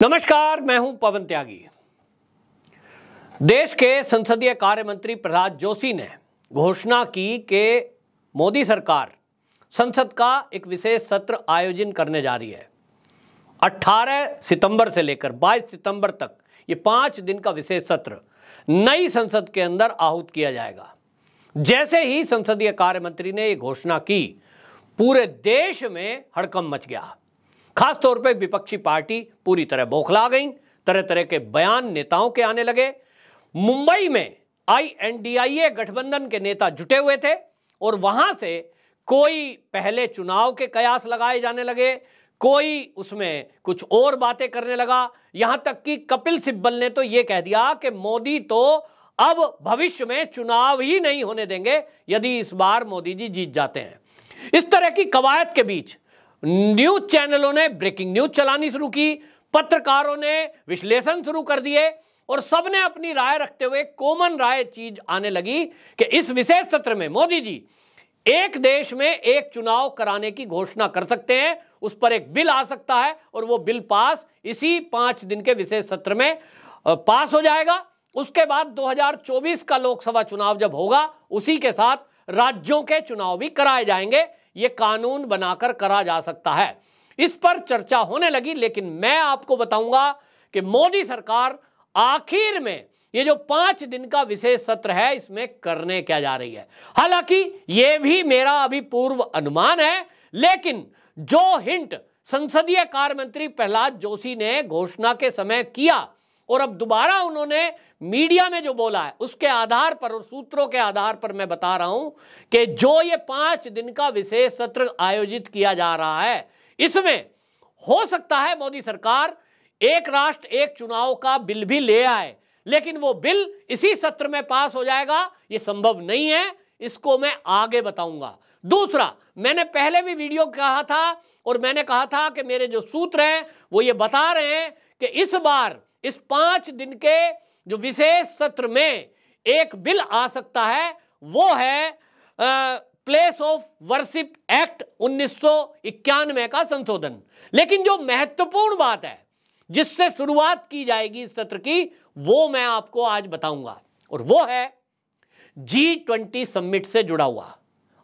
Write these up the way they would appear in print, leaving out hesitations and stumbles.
नमस्कार, मैं हूं पवन त्यागी। देश के संसदीय कार्य मंत्री प्रहलाद जोशी ने घोषणा की कि मोदी सरकार संसद का एक विशेष सत्र आयोजन करने जा रही है। 18 सितंबर से लेकर 22 सितंबर तक ये 5 दिन का विशेष सत्र नई संसद के अंदर आहूत किया जाएगा। जैसे ही संसदीय कार्य मंत्री ने ये घोषणा की, पूरे देश में हड़कंप मच गया। खासतौर पर विपक्षी पार्टी पूरी तरह बौखला गई। तरह तरह के बयान नेताओं के आने लगे। मुंबई में INDIA गठबंधन के नेता जुटे हुए थे और वहां से कोई पहले चुनाव के कयास लगाए जाने लगे, कोई उसमें कुछ और बातें करने लगा। यहां तक कि कपिल सिब्बल ने तो यह कह दिया कि मोदी तो अब भविष्य में चुनाव ही नहीं होने देंगे यदि इस बार मोदी जी जीत जाते हैं। इस तरह की कवायद के बीच न्यूज चैनलों ने ब्रेकिंग न्यूज चलानी शुरू की, पत्रकारों ने विश्लेषण शुरू कर दिए और सबने अपनी राय रखते हुए कॉमन राय चीज आने लगी कि इस विशेष सत्र में मोदी जी एक देश में एक चुनाव कराने की घोषणा कर सकते हैं। उस पर एक बिल आ सकता है और वो बिल पास इसी 5 दिन के विशेष सत्र में पास हो जाएगा। उसके बाद 2024 का लोकसभा चुनाव जब होगा, उसी के साथ राज्यों के चुनाव भी कराए जाएंगे। ये कानून बनाकर करा जा सकता है। इस पर चर्चा होने लगी, लेकिन मैं आपको बताऊंगा कि मोदी सरकार आखिर में ये जो 5 दिन का विशेष सत्र है, इसमें करने क्या जा रही है। हालांकि ये भी मेरा अभी पूर्व अनुमान है, लेकिन जो हिंट संसदीय कार्य मंत्री प्रहलाद जोशी ने घोषणा के समय किया और अब दोबारा उन्होंने मीडिया में जो बोला है, उसके आधार पर और सूत्रों के आधार पर मैं बता रहा हूं कि जो ये 5 दिन का विशेष सत्र आयोजित किया जा रहा है, इसमें हो सकता है मोदी सरकार एक राष्ट्र एक चुनाव का बिल भी ले आए, लेकिन वो बिल इसी सत्र में पास हो जाएगा, ये संभव नहीं है। इसको मैं आगे बताऊंगा। दूसरा, मैंने पहले भी वीडियो कहा था और मैंने कहा था कि मेरे जो सूत्र हैं वो ये बता रहे हैं कि इस बार इस 5 दिन के जो विशेष सत्र में एक बिल आ सकता है, वो है प्लेस ऑफ वर्शिप एक्ट 1991 का संशोधन। लेकिन जो महत्वपूर्ण बात है जिससे शुरुआत की जाएगी इस सत्र की, वो मैं आपको आज बताऊंगा, और वो है G20 समिट से जुड़ा हुआ।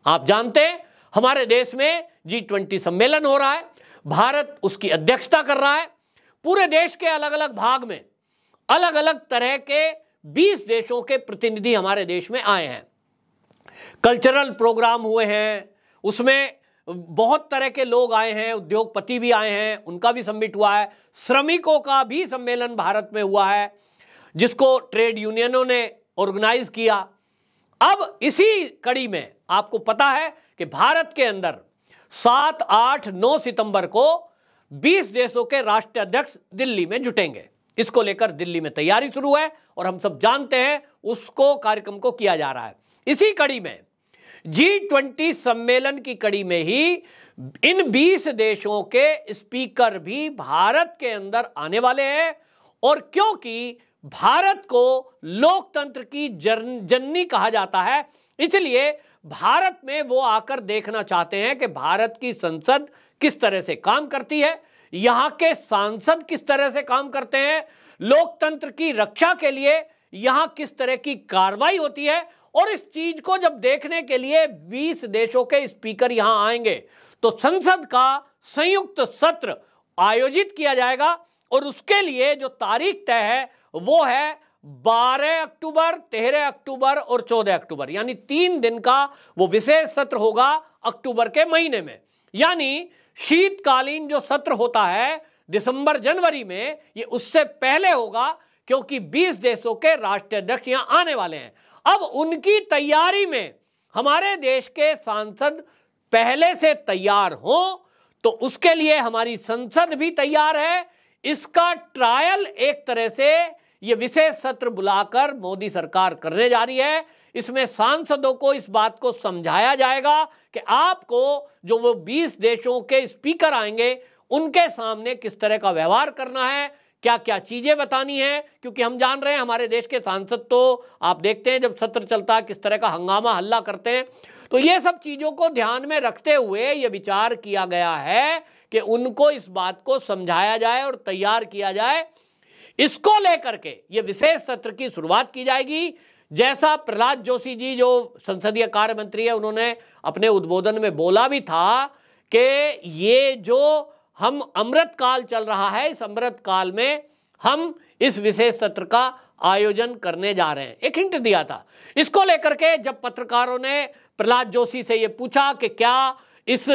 आप जानते हैं हमारे देश में G20 सम्मेलन हो रहा है, भारत उसकी अध्यक्षता कर रहा है। पूरे देश के अलग अलग भाग में अलग अलग तरह के 20 देशों के प्रतिनिधि हमारे देश में आए हैं। कल्चरल प्रोग्राम हुए हैं, उसमें बहुत तरह के लोग आए हैं, उद्योगपति भी आए हैं, उनका भी समिट हुआ है। श्रमिकों का भी सम्मेलन भारत में हुआ है, जिसको ट्रेड यूनियनों ने ऑर्गेनाइज किया। अब इसी कड़ी में आपको पता है कि भारत के अंदर 7, 8, 9 सितंबर को 20 देशों के राष्ट्राध्यक्ष दिल्ली में जुटेंगे। इसको लेकर दिल्ली में तैयारी शुरू है और हम सब जानते हैं उसको कार्यक्रम को किया जा रहा है। इसी कड़ी में G20 सम्मेलन की कड़ी में ही इन 20 देशों के स्पीकर भी भारत के अंदर आने वाले हैं। और क्योंकि भारत को लोकतंत्र की जननी कहा जाता है, इसलिए भारत में वो आकर देखना चाहते हैं कि भारत की संसद किस तरह से काम करती है, यहां के सांसद किस तरह से काम करते हैं, लोकतंत्र की रक्षा के लिए यहां किस तरह की कार्रवाई होती है। और इस चीज को जब देखने के लिए 20 देशों के स्पीकर यहां आएंगे, तो संसद का संयुक्त सत्र आयोजित किया जाएगा और उसके लिए जो तारीख तय है वो है 12 अक्टूबर, 13 अक्टूबर और 14 अक्टूबर, यानी 3 दिन का वो विशेष सत्र होगा अक्टूबर के महीने में। यानी शीतकालीन जो सत्र होता है दिसंबर जनवरी में, ये उससे पहले होगा, क्योंकि 20 देशों के राष्ट्राध्यक्ष यहां आने वाले हैं। अब उनकी तैयारी में हमारे देश के सांसद पहले से तैयार हों, तो उसके लिए हमारी संसद भी तैयार है। इसका ट्रायल एक तरह से ये विशेष सत्र बुलाकर मोदी सरकार करने जा रही है। इसमें सांसदों को इस बात को समझाया जाएगा कि आपको जो वो 20 देशों के स्पीकर आएंगे उनके सामने किस तरह का व्यवहार करना है, क्या क्या चीजें बतानी है। क्योंकि हम जान रहे हैं हमारे देश के सांसद तो आप देखते हैं जब सत्र चलता है किस तरह का हंगामा हल्ला करते हैं। तो ये सब चीजों को ध्यान में रखते हुए ये विचार किया गया है कि उनको इस बात को समझाया जाए और तैयार किया जाए। इसको लेकर के ये विशेष सत्र की शुरुआत की जाएगी। जैसा प्रहलाद जोशी जी जो संसदीय कार्य मंत्री है उन्होंने अपने उद्बोधन में बोला भी था कि ये जो हम अमृत काल चल रहा है, इस अमृत काल में हम इस विशेष सत्र का आयोजन करने जा रहे हैं, एक हिंट दिया था। इसको लेकर के जब पत्रकारों ने प्रहलाद जोशी से ये पूछा कि क्या इस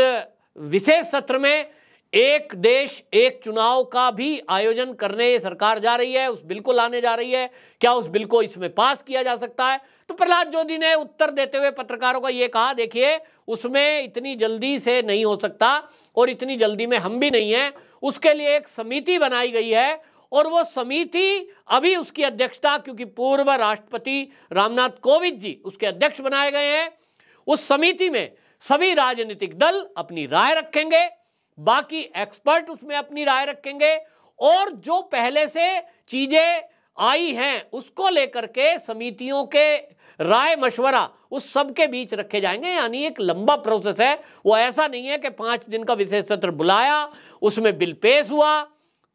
विशेष सत्र में एक देश एक चुनाव का भी आयोजन करने सरकार जा रही है, उस बिल को लाने जा रही है, क्या उस बिल को इसमें पास किया जा सकता है? तो प्रहलाद जोशी ने उत्तर देते हुए पत्रकारों को ये कहा, देखिए उसमें इतनी जल्दी से नहीं हो सकता और इतनी जल्दी में हम भी नहीं हैं। उसके लिए एक समिति बनाई गई है और वो समिति अभी उसकी अध्यक्षता, क्योंकि पूर्व राष्ट्रपति रामनाथ कोविंद जी उसके अध्यक्ष बनाए गए हैं, उस समिति में सभी राजनीतिक दल अपनी राय रखेंगे, बाकी एक्सपर्ट उसमें अपनी राय रखेंगे और जो पहले से चीजें आई हैं उसको लेकर के समितियों के राय मशवरा उस सब के बीच रखे जाएंगे। यानी एक लंबा प्रोसेस है, वो ऐसा नहीं है कि 5 दिन का विशेष सत्र बुलाया, उसमें बिल पेश हुआ,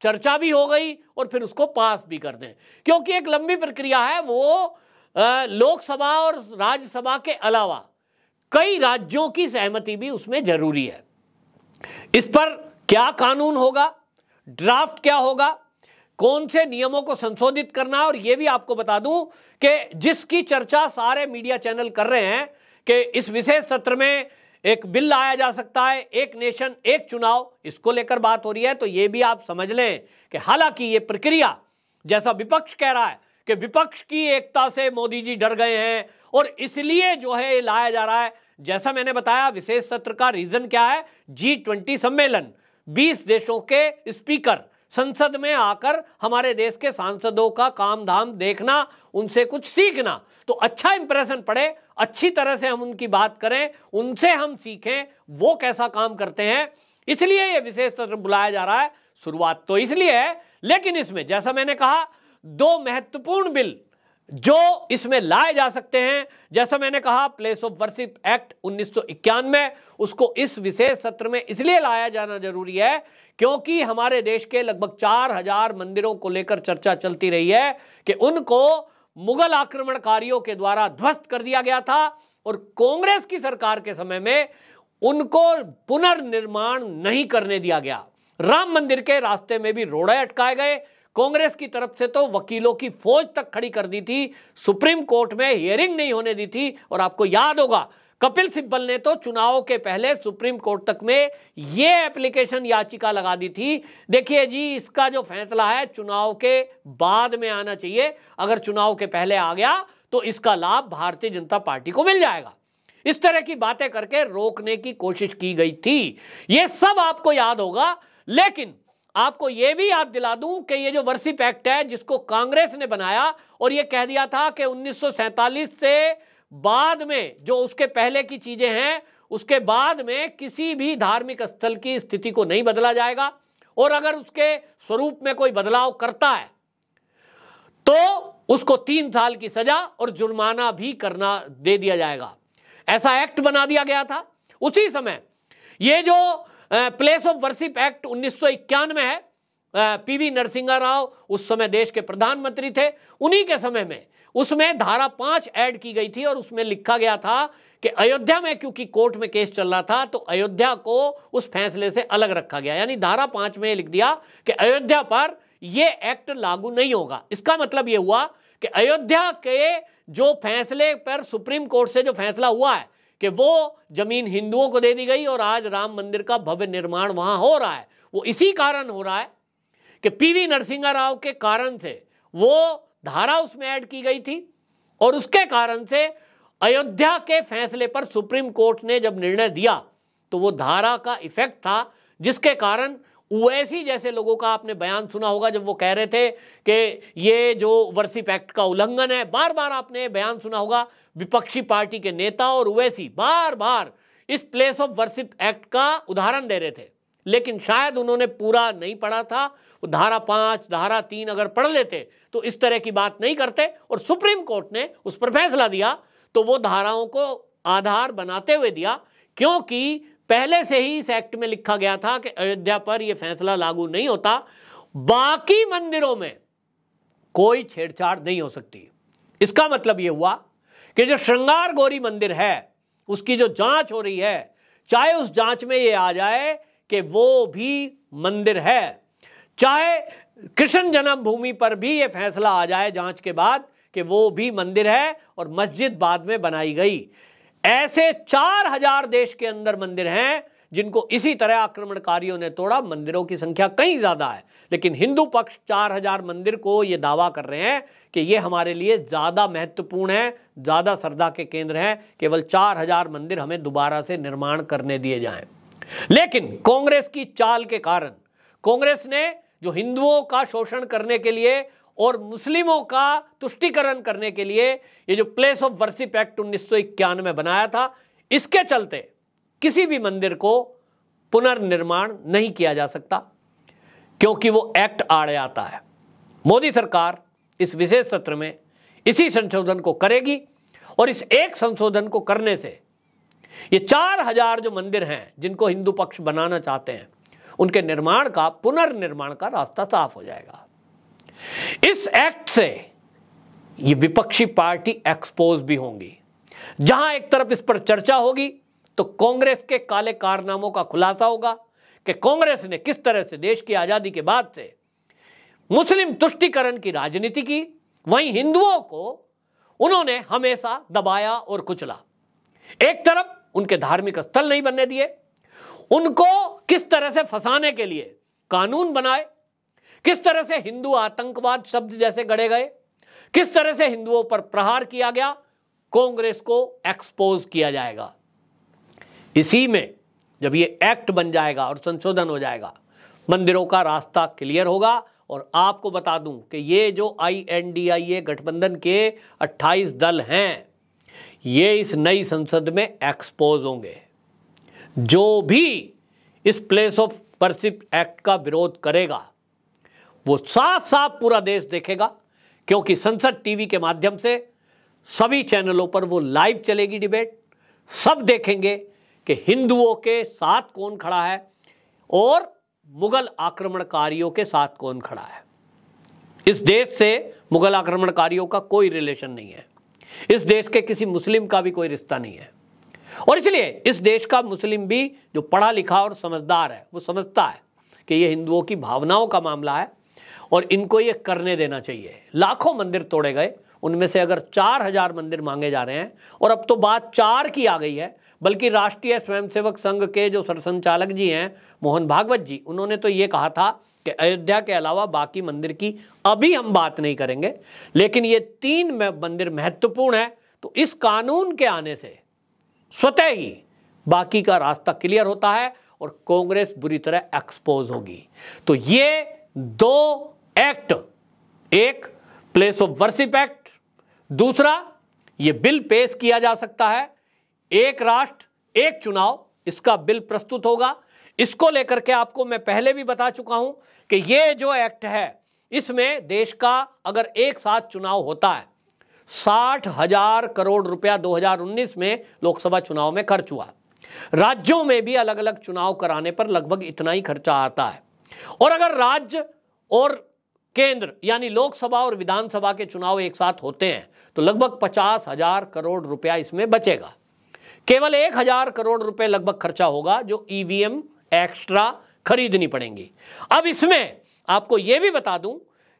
चर्चा भी हो गई और फिर उसको पास भी कर दें, क्योंकि एक लंबी प्रक्रिया है। वो लोकसभा और राज्यसभा के अलावा कई राज्यों की सहमति भी उसमें जरूरी है। इस पर क्या कानून होगा, ड्राफ्ट क्या होगा, कौन से नियमों को संशोधित करना है, और यह भी आपको बता दूं कि जिसकी चर्चा सारे मीडिया चैनल कर रहे हैं कि इस विशेष सत्र में एक बिल लाया जा सकता है, एक नेशन एक चुनाव, इसको लेकर बात हो रही है। तो यह भी आप समझ लें कि हालांकि ये प्रक्रिया, जैसा विपक्ष कह रहा है कि विपक्ष की एकता से मोदी जी डर गए हैं और इसलिए जो है ये लाया जा रहा है, जैसा मैंने बताया विशेष सत्र का रीजन क्या है, G20 सम्मेलन, 20 देशों के स्पीकर संसद में आकर हमारे देश के सांसदों का काम धाम देखना, उनसे कुछ सीखना, तो अच्छा इंप्रेशन पड़े, अच्छी तरह से हम उनकी बात करें, उनसे हम सीखें वो कैसा काम करते हैं, इसलिए ये विशेष सत्र बुलाया जा रहा है। शुरुआत तो इसलिए है, लेकिन इसमें जैसा मैंने कहा 2 महत्वपूर्ण बिल जो इसमें लाए जा सकते हैं, जैसा मैंने कहा प्लेस ऑफ वर्शिप एक्ट 1991, उसको इस विशेष सत्र में इसलिए लाया जाना जरूरी है क्योंकि हमारे देश के लगभग 4000 मंदिरों को लेकर चर्चा चलती रही है कि उनको मुगल आक्रमणकारियों के द्वारा ध्वस्त कर दिया गया था और कांग्रेस की सरकार के समय में उनको पुनर्निर्माण नहीं करने दिया गया। राम मंदिर के रास्ते में भी रोड़े अटकाए गए, कांग्रेस की तरफ से तो वकीलों की फौज तक खड़ी कर दी थी, सुप्रीम कोर्ट में हियरिंग नहीं होने दी थी। और आपको याद होगा कपिल सिब्बल ने तो चुनाव के पहले सुप्रीम कोर्ट तक में ये एप्लीकेशन याचिका लगा दी थी, देखिए जी इसका जो फैसला है चुनाव के बाद में आना चाहिए, अगर चुनाव के पहले आ गया तो इसका लाभ भारतीय जनता पार्टी को मिल जाएगा। इस तरह की बातें करके रोकने की कोशिश की गई थी, ये सब आपको याद होगा। लेकिन आपको यह भी याद दिला दूं कि ये जो वर्शिप एक्ट है जिसको कांग्रेस ने बनाया और ये कह दिया था कि 1947 से बाद में जो उसके पहले की चीजें हैं उसके बाद में किसी भी धार्मिक स्थल की स्थिति को नहीं बदला जाएगा और अगर उसके स्वरूप में कोई बदलाव करता है तो उसको 3 साल की सजा और जुर्माना भी करना दे दिया जाएगा। ऐसा एक्ट बना दिया गया था। उसी समय ये जो प्लेस ऑफ वर्शिप एक्ट 1991 है, पीवी नरसिम्हा राव उस समय देश के प्रधानमंत्री थे, उन्हीं के समय में उसमें धारा 5 ऐड की गई थी और उसमें लिखा गया था कि अयोध्या में क्योंकि कोर्ट में केस चल रहा था तो अयोध्या को उस फैसले से अलग रखा गया। यानी धारा 5 में लिख दिया कि अयोध्या पर यह एक्ट लागू नहीं होगा। इसका मतलब यह हुआ कि अयोध्या के जो फैसले पर सुप्रीम कोर्ट से जो फैसला हुआ है कि वो जमीन हिंदुओं को दे दी गई और आज राम मंदिर का भव्य निर्माण वहां हो रहा है, वो इसी कारण हो रहा है कि पीवी नरसिम्हा राव के कारण से वो धारा उसमें ऐड की गई थी और उसके कारण से अयोध्या के फैसले पर सुप्रीम कोर्ट ने जब निर्णय दिया तो वो धारा का इफेक्ट था, जिसके कारण ओवैसी जैसे लोगों का आपने बयान सुना होगा जब वो कह रहे थे कि ये जो वर्शिप एक्ट का उल्लंघन है। बार बार आपने बयान सुना होगा, विपक्षी पार्टी के नेता और ओवैसी बार बार इस प्लेस ऑफ वर्शिप एक्ट का उदाहरण दे रहे थे, लेकिन शायद उन्होंने पूरा नहीं पढ़ा था। वो धारा 5 धारा 3 अगर पढ़ लेते तो इस तरह की बात नहीं करते और सुप्रीम कोर्ट ने उस पर फैसला दिया तो वो धाराओं को आधार बनाते हुए दिया, क्योंकि पहले से ही इस एक्ट में लिखा गया था कि अयोध्या पर यह फैसला लागू नहीं होता, बाकी मंदिरों में कोई छेड़छाड़ नहीं हो सकती। इसका मतलब यह हुआ कि जो श्रृंगार गौरी मंदिर है उसकी जो जांच हो रही है, चाहे उस जांच में यह आ जाए कि वो भी मंदिर है, चाहे कृष्ण जन्मभूमि पर भी यह फैसला आ जाए जांच के बाद कि वो भी मंदिर है और मस्जिद बाद में बनाई गई, ऐसे 4000 देश के अंदर मंदिर हैं जिनको इसी तरह आक्रमणकारियों ने तोड़ा। मंदिरों की संख्या कहीं ज्यादा है, लेकिन हिंदू पक्ष 4000 मंदिर को यह दावा कर रहे हैं कि यह हमारे लिए ज्यादा महत्वपूर्ण है, ज्यादा श्रद्धा के केंद्र हैं, केवल 4000 मंदिर हमें दोबारा से निर्माण करने दिए जाएं। लेकिन कांग्रेस की चाल के कारण कांग्रेस ने जो हिंदुओं का शोषण करने के लिए और मुस्लिमों का तुष्टीकरण करने के लिए ये जो प्लेस ऑफ वर्शिप एक्ट 1991 में बनाया था, इसके चलते किसी भी मंदिर को पुनर्निर्माण नहीं किया जा सकता, क्योंकि वो एक्ट आड़े आता है। मोदी सरकार इस विशेष सत्र में इसी संशोधन को करेगी और इस एक संशोधन को करने से ये 4000 जो मंदिर हैं जिनको हिंदू पक्ष बनाना चाहते हैं, उनके निर्माण का, पुनर्निर्माण का रास्ता साफ हो जाएगा। इस एक्ट से ये विपक्षी पार्टी एक्सपोज भी होंगी। जहां एक तरफ इस पर चर्चा होगी तो कांग्रेस के काले कारनामों का खुलासा होगा कि कांग्रेस ने किस तरह से देश की आजादी के बाद से मुस्लिम तुष्टीकरण की राजनीति की, वहीं हिंदुओं को उन्होंने हमेशा दबाया और कुचला। एक तरफ उनके धार्मिक स्थल नहीं बनने दिए, उनको किस तरह से फंसाने के लिए कानून बनाए, किस तरह से हिंदू आतंकवाद शब्द जैसे गढ़े गए, किस तरह से हिंदुओं पर प्रहार किया गया, कांग्रेस को एक्सपोज किया जाएगा। इसी में जब ये एक्ट बन जाएगा और संशोधन हो जाएगा, मंदिरों का रास्ता क्लियर होगा। और आपको बता दूं कि ये जो INDIA गठबंधन के 28 दल हैं, ये इस नई संसद में एक्सपोज होंगे। जो भी इस प्लेस ऑफ वर्शिप एक्ट का विरोध करेगा वो साफ साफ पूरा देश देखेगा, क्योंकि संसद टीवी के माध्यम से सभी चैनलों पर वो लाइव चलेगी डिबेट। सब देखेंगे कि हिंदुओं के साथ कौन खड़ा है और मुगल आक्रमणकारियों के साथ कौन खड़ा है। इस देश से मुगल आक्रमणकारियों का कोई रिलेशन नहीं है, इस देश के किसी मुस्लिम का भी कोई रिश्ता नहीं है। और इसलिए इस देश का मुस्लिम भी जो पढ़ा लिखा और समझदार है, वो समझता है कि ये हिंदुओं की भावनाओं का मामला है और इनको ये करने देना चाहिए। लाखों मंदिर तोड़े गए, उनमें से अगर 4000 मंदिर मांगे जा रहे हैं, और अब तो बात 4 की आ गई है, बल्कि राष्ट्रीय स्वयंसेवक संघ के जो सरसंचालक जी हैं मोहन भागवत जी, उन्होंने तो ये कहा था कि अयोध्या के अलावा बाकी मंदिर की अभी हम बात नहीं करेंगे, लेकिन ये 3 मंदिर महत्वपूर्ण है। तो इस कानून के आने से स्वतः ही बाकी का रास्ता क्लियर होता है और कांग्रेस बुरी तरह एक्सपोज होगी। तो ये 2 एक्ट, एक प्लेस ऑफ वर्शिप एक्ट, दूसरा ये बिल पेश किया जा सकता है, एक राष्ट्र एक चुनाव, इसका बिल प्रस्तुत होगा। इसको लेकर के आपको मैं पहले भी बता चुका हूं कि ये जो एक्ट है, इसमें देश का अगर एक साथ चुनाव होता है, 60,000 करोड़ रुपया 2019 में लोकसभा चुनाव में खर्च हुआ। राज्यों में भी अलग अलग चुनाव कराने पर लगभग इतना ही खर्चा आता है। और अगर राज्य और केंद्र यानी लोकसभा और विधानसभा के चुनाव एक साथ होते हैं तो लगभग 50,000 करोड़ रुपया इसमें बचेगा। केवल 1,000 करोड़ रुपए लगभग खर्चा होगा जो EVM एक्स्ट्रा खरीदनी पड़ेंगी। अब इसमें आपको यह भी बता दूं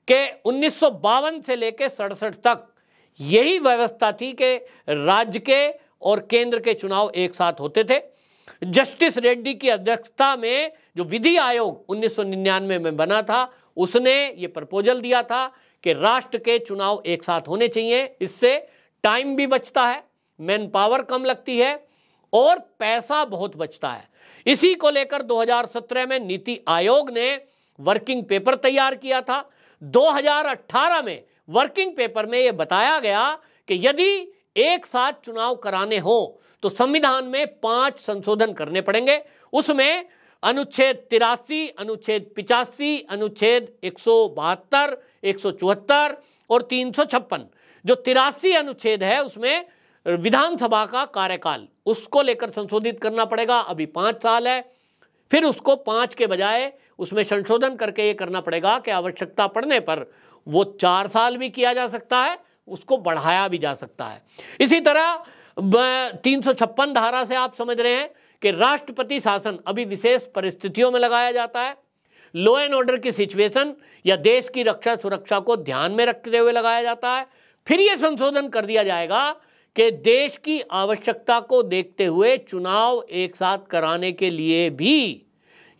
कि 1952 से लेकर 67 तक यही व्यवस्था थी कि राज्य के और केंद्र के चुनाव एक साथ होते थे। जस्टिस रेड्डी की अध्यक्षता में जो विधि आयोग 1999 में बना था, उसने ये प्रपोजल दिया था कि राष्ट्र के चुनाव एक साथ होने चाहिए। इससे टाइम भी बचता है, मैन पावर कम लगती है और पैसा बहुत बचता है। इसी को लेकर 2017 में नीति आयोग ने वर्किंग पेपर तैयार किया था। 2018 में वर्किंग पेपर में यह बताया गया कि यदि एक साथ चुनाव कराने हो तो संविधान में 5 संशोधन करने पड़ेंगे। उसमें अनुच्छेद 83, अनुच्छेद 85, अनुच्छेद 172, 174 और 356। जो 83 अनुच्छेद है उसमें विधानसभा का कार्यकाल, उसको लेकर संशोधित करना पड़ेगा। अभी 5 साल है, फिर उसको 5 के बजाय उसमें संशोधन करके ये करना पड़ेगा कि आवश्यकता पड़ने पर वो 4 साल भी किया जा सकता है, उसको बढ़ाया भी जा सकता है। इसी तरह 356 धारा से आप समझ रहे हैं कि राष्ट्रपति शासन अभी विशेष परिस्थितियों में लगाया जाता है, लॉ एंड ऑर्डर की सिचुएशन या देश की रक्षा सुरक्षा को ध्यान में रखते हुए लगाया जाता है। फिर यह संशोधन कर दिया जाएगा कि देश की आवश्यकता को देखते हुए चुनाव एक साथ कराने के लिए भी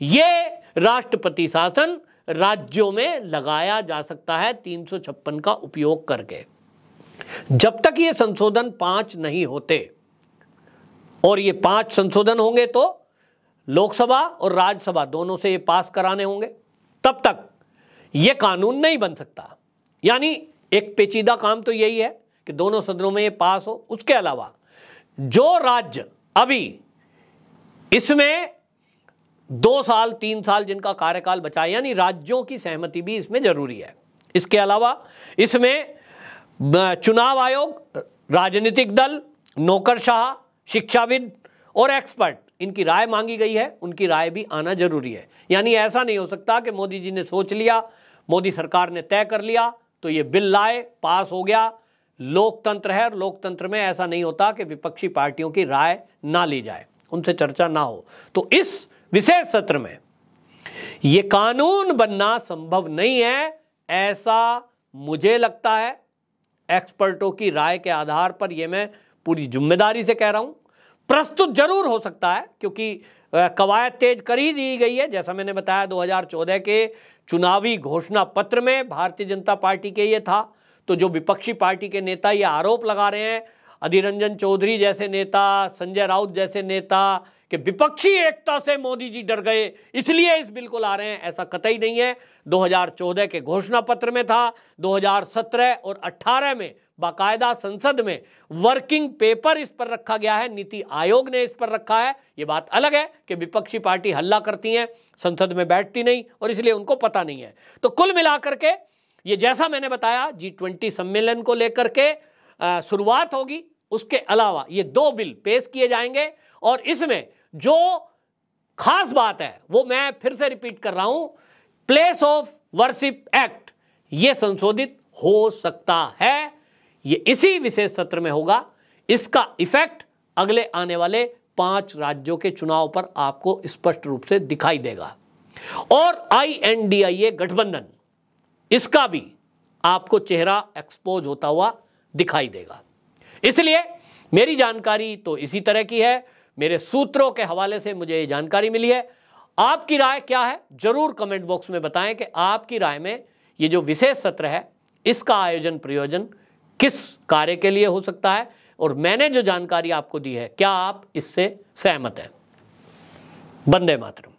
ये राष्ट्रपति शासन राज्यों में लगाया जा सकता है 356 का उपयोग करके। जब तक ये संशोधन 5 नहीं होते, और ये 5 संशोधन होंगे तो लोकसभा और राज्यसभा दोनों से ये पास कराने होंगे, तब तक ये कानून नहीं बन सकता। यानी एक पेचीदा काम तो यही है कि दोनों सदनों में ये पास हो। उसके अलावा जो राज्य अभी इसमें 2 साल 3 साल जिनका कार्यकाल बचा है, यानी राज्यों की सहमति भी इसमें जरूरी है। इसके अलावा इसमें चुनाव आयोग, राजनीतिक दल, नौकरशाह, शिक्षाविद और एक्सपर्ट, इनकी राय मांगी गई है, उनकी राय भी आना जरूरी है। यानी ऐसा नहीं हो सकता कि मोदी जी ने सोच लिया, मोदी सरकार ने तय कर लिया तो ये बिल लाए, पास हो गया। लोकतंत्र है और लोकतंत्र में ऐसा नहीं होता कि विपक्षी पार्टियों की राय ना ली जाए, उनसे चर्चा ना हो। तो इस विशेष सत्र में ये कानून बनना संभव नहीं है, ऐसा मुझे लगता है। एक्सपर्टों की राय के आधार पर यह मैं पूरी जिम्मेदारी से कह रहा हूं। प्रस्तुत जरूर हो सकता है क्योंकि कवायद तेज कर ही दी गई है। जैसा मैंने बताया 2014 के चुनावी घोषणा पत्र में भारतीय जनता पार्टी के ये था। तो जो विपक्षी पार्टी के नेता ये आरोप लगा रहे हैं, अधीर रंजन चौधरी जैसे नेता, संजय राउत जैसे नेता, कि विपक्षी एकता से मोदी जी डर गए इसलिए इस बिल को ला रहे हैं, ऐसा कतई नहीं है। 2014 के घोषणा पत्र में था, 2017 और 18 में बाकायदा संसद में वर्किंग पेपर इस पर रखा गया है, नीति आयोग ने इस पर रखा है। ये बात अलग है कि विपक्षी पार्टी हल्ला करती हैं, संसद में बैठती नहीं और इसलिए उनको पता नहीं है। तो कुल मिलाकर के ये जैसा मैंने बताया G20 सम्मेलन को लेकर के शुरुआत होगी। उसके अलावा ये 2 बिल पेश किए जाएंगे और इसमें जो खास बात है वो मैं फिर से रिपीट कर रहा हूं, प्लेस ऑफ वर्शिप एक्ट ये संशोधित हो सकता है। ये इसी विशेष सत्र में होगा। इसका इफेक्ट अगले आने वाले 5 राज्यों के चुनाव पर आपको स्पष्ट रूप से दिखाई देगा। और INDIA गठबंधन, इसका भी आपको चेहरा एक्सपोज होता हुआ दिखाई देगा। इसलिए मेरी जानकारी तो इसी तरह की है, मेरे सूत्रों के हवाले से मुझे ये जानकारी मिली है। आपकी राय क्या है जरूर कमेंट बॉक्स में बताएं कि आपकी राय में ये जो विशेष सत्र है इसका आयोजन प्रयोजन किस कार्य के लिए हो सकता है, और मैंने जो जानकारी आपको दी है क्या आप इससे सहमत हैं। वंदे मातरम।